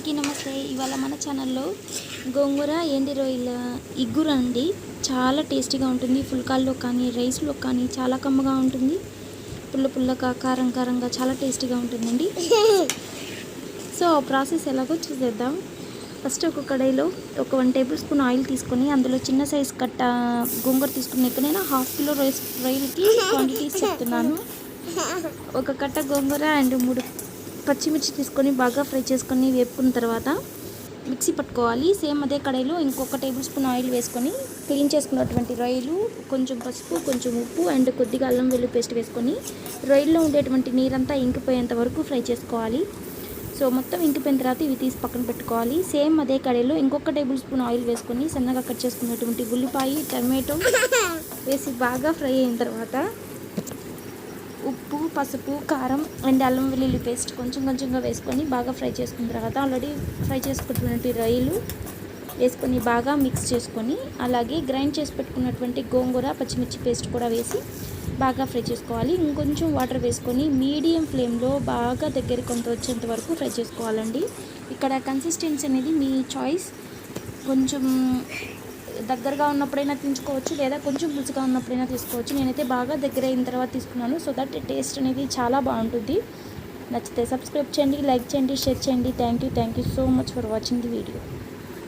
అందరికీ నమస్తే. ఇవాళ మన ఛానల్లో గోంగూర ఎండి రొయ్యల ఇగురు అండి. చాలా టేస్టీగా ఉంటుంది. ఫుల్కాల్లో కానీ రైస్లో కానీ చాలా కమ్మగా ఉంటుంది. పుల్ల పుల్లగా కారం కారంగా చాలా టేస్టీగా ఉంటుందండి. సో ప్రాసెస్ ఎలాగో చూసేద్దాం. ఫస్ట్ ఒక కడాయిలో ఒక 1 టేబుల్ స్పూన్ ఆయిల్ తీసుకొని అందులో చిన్న సైజ్ కట్ట గోంగూర తీసుకుని ఎక్కడైనా ½ కిలో రొయ్యలకి క్వాంటిటీస్ చెప్తున్నాను. ఒక కట్ట గోంగూర అండ్ 3 పచ్చిమిర్చి తీసుకొని బాగా ఫ్రై చేసుకొని వేపుకున్న తర్వాత మిక్సీ పట్టుకోవాలి. సేమ్ అదే కడాయిలో ఇంకొక టేబుల్ స్పూన్ ఆయిల్ వేసుకొని క్లీన్ చేసుకున్నటువంటి రొయ్యలు, కొంచెం పసుపు, కొంచెం ఉప్పు అండ్ కొద్దిగా అల్లం వెల్లుల్లి పేస్ట్ వేసుకొని రొయ్యల్లో ఉండేటువంటి నీరంతా ఇంకిపోయేంత వరకు ఫ్రై చేసుకోవాలి. సో మొత్తం ఇంకిపోయిన తర్వాత ఇవి తీసి పక్కన పెట్టుకోవాలి. సేమ్ అదే కడాయిలో ఇంకొక టేబుల్ స్పూన్ ఆయిల్ వేసుకొని సన్నగా కట్ చేసుకున్నటువంటి ఉల్లిపాయ, టమాటో వేసి బాగా ఫ్రై అయిన తర్వాత ఉప్పు, పసుపు, కారం అండ్ అల్లం వెల్లుల్లి పేస్ట్ కొంచెంగా వేసుకొని బాగా ఫ్రై చేసుకున్న తర్వాత ఆల్రెడీ ఫ్రై చేసుకున్నటువంటి రొయ్యలు వేసుకొని బాగా మిక్స్ చేసుకొని అలాగే గ్రైండ్ చేసి పెట్టుకున్నటువంటి గోంగూర, పచ్చిమిర్చి పేస్ట్ కూడా వేసి బాగా ఫ్రై చేసుకోవాలి. ఇంకొంచెం వాటర్ వేసుకొని మీడియం ఫ్లేమ్లో బాగా దగ్గరికి కొంత వచ్చేంత వరకు ఫ్రై చేసుకోవాలండి. ఇక్కడ కన్సిస్టెన్సీ అనేది మీ చాయిస్. కొంచెం దగ్గరగా ఉన్నప్పుడైనా తీసుకోవచ్చు, లేదా కొంచెం పులుసుగా ఉన్నప్పుడైనా తీసుకోవచ్చు. నేనైతే బాగా దగ్గర అయిన తర్వాత తీసుకున్నాను. సో దట్ టేస్ట్ అనేది చాలా బాగుంటుంది. నచ్చితే సబ్స్క్రైబ్ చేయండి, లైక్ చేయండి, షేర్ చేయండి. Thank you so much for watching the video.